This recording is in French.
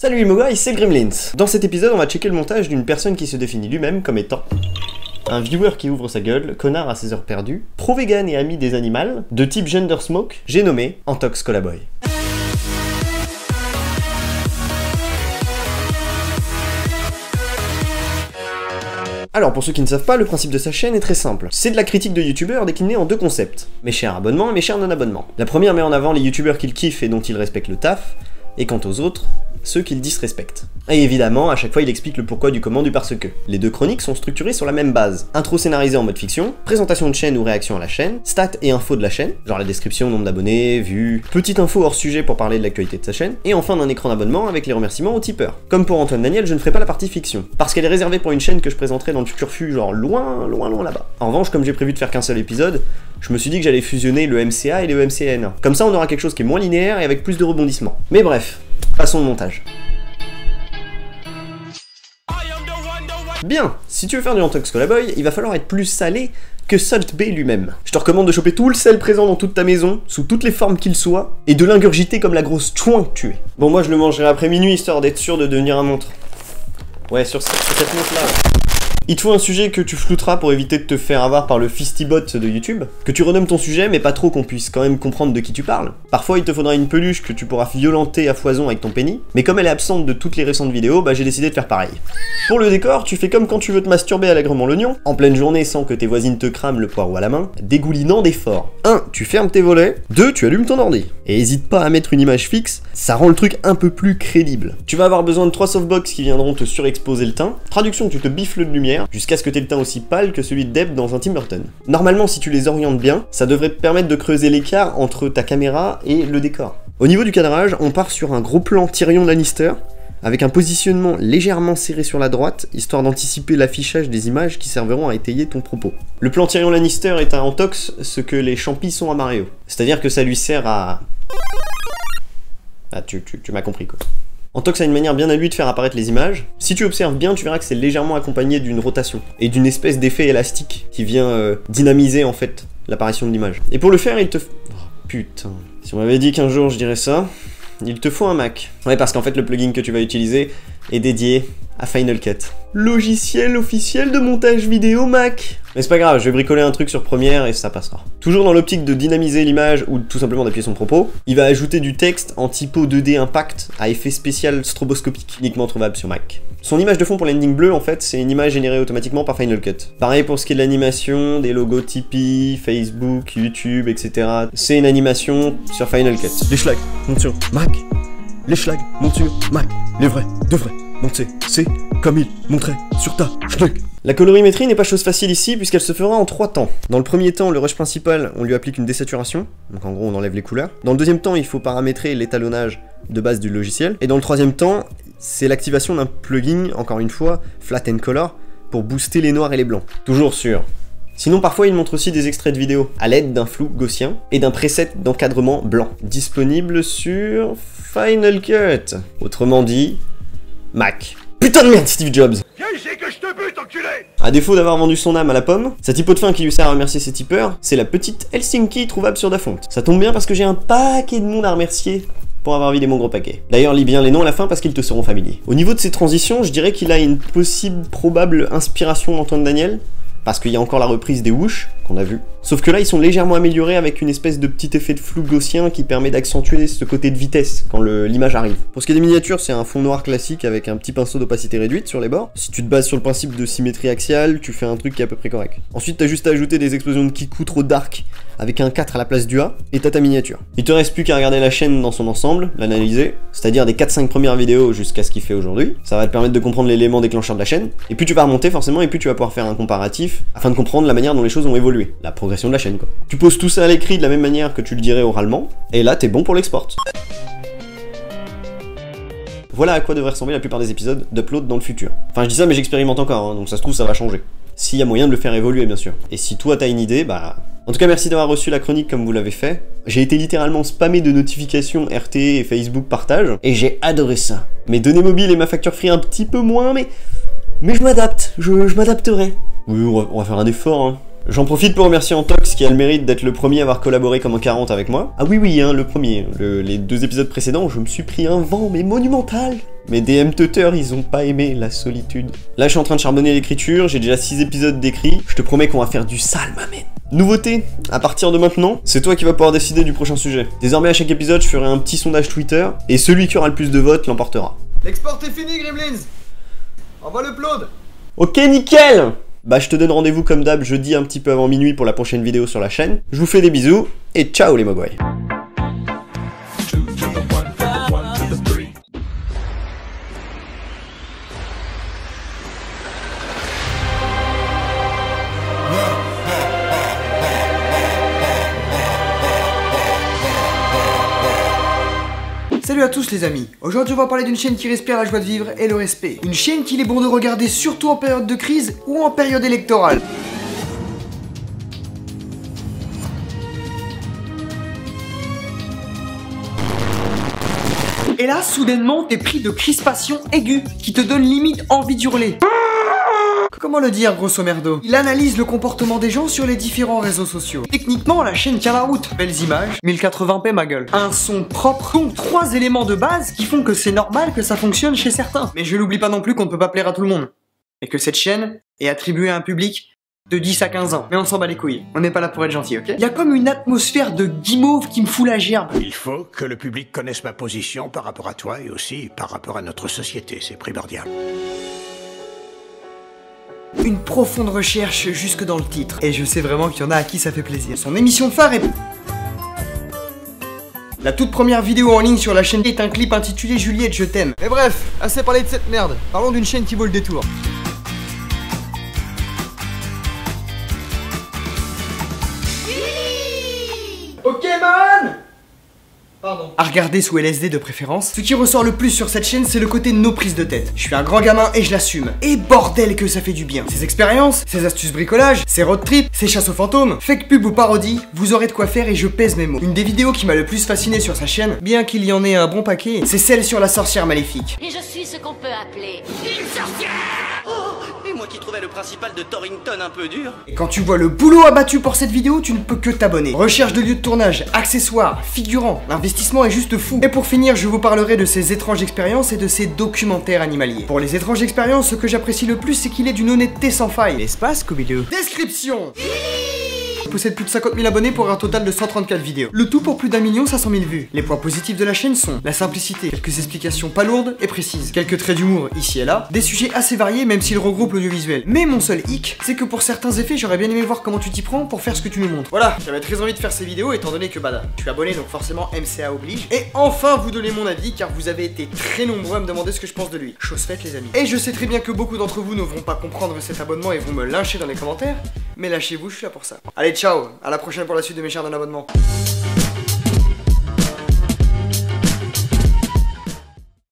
Salut les Mogoys, c'est Gremlins. Dans cet épisode, on va checker le montage d'une personne qui se définit lui-même comme étant un viewer qui ouvre sa gueule, connard à ses heures perdues, pro-vegan et ami des animaux, de type gender smoke, j'ai nommé Antox Colaboy. Alors pour ceux qui ne savent pas, le principe de sa chaîne est très simple. C'est de la critique de youtubeurs déclinée en deux concepts. Mes chers abonnements et mes chers non-abonnements. La première met en avant les youtubeurs qu'il kiffe et dont il respecte le taf, et quant aux autres, ceux qu'il disrespecte. Et évidemment, à chaque fois il explique le pourquoi du comment du parce que. Les deux chroniques sont structurées sur la même base. Intro scénarisée en mode fiction, présentation de chaîne ou réaction à la chaîne, stats et infos de la chaîne, genre la description, nombre d'abonnés, vues, petite info hors sujet pour parler de l'actualité de sa chaîne, et enfin d'un écran d'abonnement avec les remerciements aux tipeurs. Comme pour Antoine Daniel, je ne ferai pas la partie fiction, parce qu'elle est réservée pour une chaîne que je présenterai dans le futur genre loin là-bas. En revanche, comme j'ai prévu de faire qu'un seul épisode, je me suis dit que j'allais fusionner le MCA et le MCN. Comme ça on aura quelque chose qui est moins linéaire et avec plus de rebondissements. Mais bref, passons au montage. Bien, si tu veux faire du Antox Colaboy, il va falloir être plus salé que Salt Bae lui-même. Je te recommande de choper tout le sel présent dans toute ta maison, sous toutes les formes qu'il soit, et de l'ingurgiter comme la grosse chouin que tu es. Bon, moi je le mangerai après minuit, histoire d'être sûr de devenir un montre. Ouais, sur cette montre-là. Il te faut un sujet que tu flouteras pour éviter de te faire avoir par le fistibot de YouTube, que tu renommes ton sujet mais pas trop qu'on puisse quand même comprendre de qui tu parles. Parfois il te faudra une peluche que tu pourras violenter à foison avec ton penny, mais comme elle est absente de toutes les récentes vidéos, bah j'ai décidé de faire pareil. Pour le décor, tu fais comme quand tu veux te masturber allègrement l'oignon, en pleine journée sans que tes voisines te crament le poireau à la main, dégoulinant d'efforts. 1. Tu fermes tes volets, 2. Tu allumes ton ordi. Et hésite pas à mettre une image fixe, ça rend le truc un peu plus crédible. Tu vas avoir besoin de 3 softbox qui viendront te surexposer le teint, traduction tu te biffles de lumière, jusqu'à ce que t'aies le teint aussi pâle que celui de Deb dans un Tim Burton. Normalement, si tu les orientes bien, ça devrait te permettre de creuser l'écart entre ta caméra et le décor. Au niveau du cadrage, on part sur un gros plan Tyrion Lannister, avec un positionnement légèrement serré sur la droite, histoire d'anticiper l'affichage des images qui serviront à étayer ton propos. Le plan Tyrion Lannister est à Antox ce que les champis sont à Mario. C'est-à-dire que ça lui sert à... Ah, tu m'as compris quoi. Antox a une manière bien à lui de faire apparaître les images. Si tu observes bien, tu verras que c'est légèrement accompagné d'une rotation et d'une espèce d'effet élastique qui vient dynamiser en fait l'apparition de l'image. Et pour le faire, il te... Oh putain... Si on m'avait dit qu'un jour je dirais ça, il te faut un Mac. Ouais, parce qu'en fait le plugin que tu vas utiliser est dédié à Final Cut. Logiciel officiel de montage vidéo Mac. Mais c'est pas grave, je vais bricoler un truc sur Premiere et ça passera. Toujours dans l'optique de dynamiser l'image ou tout simplement d'appuyer son propos, il va ajouter du texte en typo 2D impact à effet spécial stroboscopique, uniquement trouvable sur Mac. Son image de fond pour l'ending bleu, en fait, c'est une image générée automatiquement par Final Cut. Pareil pour ce qui est de l'animation, des logos Tipeee, Facebook, YouTube, etc. C'est une animation sur Final Cut. Les schlags montent sur Mac. Les schlags montent sur Mac. Les vrais, de vrais, montent c'est comme il montrait sur ta schlag. La colorimétrie n'est pas chose facile ici puisqu'elle se fera en 3 temps. Dans le premier temps, le rush principal, on lui applique une désaturation, donc en gros on enlève les couleurs. Dans le deuxième temps, il faut paramétrer l'étalonnage de base du logiciel. Et dans le troisième temps, c'est l'activation d'un plugin, encore une fois, Flat and Color, pour booster les noirs et les blancs. Toujours sûr. Sinon parfois il montre aussi des extraits de vidéos, à l'aide d'un flou gaussien, et d'un preset d'encadrement blanc, disponible sur Final Cut. Autrement dit, Mac. Putain de merde Steve Jobs. Viens ici que je te bute, enculé. À défaut d'avoir vendu son âme à la pomme, sa typo de fin qui lui sert à remercier ses tipeurs, c'est la petite Helsinki trouvable sur Dafont. Ça tombe bien parce que j'ai un paquet de monde à remercier pour avoir vidé mon gros paquet. D'ailleurs, lis bien les noms à la fin parce qu'ils te seront familiers. Au niveau de ses transitions, je dirais qu'il a une possible, probable inspiration d'Antoine Daniel, parce qu'il y a encore la reprise des whoosh qu'on a vu. Sauf que là, ils sont légèrement améliorés avec une espèce de petit effet de flou gaussien qui permet d'accentuer ce côté de vitesse quand l'image arrive. Pour ce qui est des miniatures, c'est un fond noir classique avec un petit pinceau d'opacité réduite sur les bords. Si tu te bases sur le principe de symétrie axiale, tu fais un truc qui est à peu près correct. Ensuite, t'as juste à ajouter des explosions de kikou trop dark avec un 4 à la place du A, et t'as ta miniature. Il te reste plus qu'à regarder la chaîne dans son ensemble, l'analyser, c'est-à-dire des 4-5 premières vidéos jusqu'à ce qu'il fait aujourd'hui. Ça va te permettre de comprendre l'élément déclencheur de la chaîne, et puis tu vas remonter forcément, et puis tu vas pouvoir faire un comparatif afin de comprendre la manière dont les choses ont évolué, la progression de la chaîne quoi. Tu poses tout ça à l'écrit de la même manière que tu le dirais oralement, et là t'es bon pour l'export. Voilà à quoi devrait ressembler la plupart des épisodes d'upload dans le futur. Enfin je dis ça mais j'expérimente encore, hein, donc ça se trouve ça va changer. S'il y a moyen de le faire évoluer bien sûr. Et si toi t'as une idée, bah... En tout cas merci d'avoir reçu la chronique comme vous l'avez fait. J'ai été littéralement spammé de notifications RT et Facebook partage, et j'ai adoré ça. Mes données mobiles et ma facture free un petit peu moins, mais je m'adapte, je m'adapterai. Oui, on va faire un effort, hein. J'en profite pour remercier Antox qui a le mérite d'être le premier à avoir collaboré comme un 40 avec moi. Ah oui, hein, le premier. Les 2 épisodes précédents, je me suis pris un vent, mais monumental. Mes DM tuteurs, ils ont pas aimé la solitude. Là, je suis en train de charbonner l'écriture, j'ai déjà 6 épisodes d'écrits. Je te promets qu'on va faire du sale, ma mène. Nouveauté, à partir de maintenant, c'est toi qui vas pouvoir décider du prochain sujet. Désormais, à chaque épisode, je ferai un petit sondage Twitter, et celui qui aura le plus de votes l'emportera. L'export est fini, Gremlins. Envoie l'upload. Ok, nickel! Bah, je te donne rendez-vous comme d'hab jeudi un petit peu avant minuit pour la prochaine vidéo sur la chaîne. Je vous fais des bisous, et ciao les mogwai. Salut à tous les amis, aujourd'hui on va parler d'une chaîne qui respire la joie de vivre et le respect. Une chaîne qu'il est bon de regarder surtout en période de crise ou en période électorale. Et là, soudainement, t'es pris de crispation aiguë qui te donne limite envie d'hurler. Comment le dire grosso merdo? Il analyse le comportement des gens sur les différents réseaux sociaux. Techniquement, la chaîne tient la route. Belles images, 1080p ma gueule. Un son propre, donc 3 éléments de base qui font que c'est normal que ça fonctionne chez certains. Mais je n'oublie pas non plus qu'on ne peut pas plaire à tout le monde. Et que cette chaîne est attribuée à un public de 10 à 15 ans. Mais on s'en bat les couilles. On n'est pas là pour être gentil, ok? Il y a comme une atmosphère de guimauve qui me fout la gerbe. Il faut que le public connaisse ma position par rapport à toi et aussi par rapport à notre société, c'est primordial. Une profonde recherche jusque dans le titre. Et je sais vraiment qu'il y en a à qui ça fait plaisir. Son émission phare est... La toute première vidéo en ligne sur la chaîne est un clip intitulé Juliette je t'aime. Mais bref, assez parlé de cette merde. Parlons d'une chaîne qui vaut le détour. Ok man! Pardon. À regarder sous LSD de préférence. Ce qui ressort le plus sur cette chaîne, c'est le côté de nos prises de tête. Je suis un grand gamin et je l'assume. Et bordel que ça fait du bien. Ces expériences, ces astuces bricolage, ces road trips, ces chasses aux fantômes, fake pub ou parodie, vous aurez de quoi faire et je pèse mes mots. Une des vidéos qui m'a le plus fasciné sur sa chaîne, bien qu'il y en ait un bon paquet, c'est celle sur la sorcière maléfique. Et je suis ce qu'on peut appeler Une sorcière! Oh, et moi qui trouvais le principal de Torrington un peu dur. Et quand tu vois le boulot abattu pour cette vidéo, tu ne peux que t'abonner. Recherche de lieux de tournage, accessoires, figurants, l'investissement est juste fou. Et pour finir, je vous parlerai de ces étranges expériences et de ces documentaires animaliers. Pour les étranges expériences, ce que j'apprécie le plus, c'est qu'il est d'une honnêteté sans faille. L'espace, Scooby-Doo. Description. Possède plus de 50 000 abonnés pour un total de 134 vidéos. Le tout pour plus d'1 500 000 vues. Les points positifs de la chaîne sont la simplicité, quelques explications pas lourdes et précises, quelques traits d'humour ici et là, des sujets assez variés même s'ils regroupent l'audiovisuel. Mais mon seul hic, c'est que pour certains effets, j'aurais bien aimé voir comment tu t'y prends pour faire ce que tu nous montres. Voilà, j'avais très envie de faire ces vidéos étant donné que je suis abonné donc forcément MCA oblige. Et enfin vous donner mon avis car vous avez été très nombreux à me demander ce que je pense de lui. Chose faite les amis. Et je sais très bien que beaucoup d'entre vous ne vont pas comprendre cet abonnement et vont me lyncher dans les commentaires. Mais lâchez-vous, je suis là pour ça. Allez, ciao, à la prochaine pour la suite de mes chaînes d'un abonnement.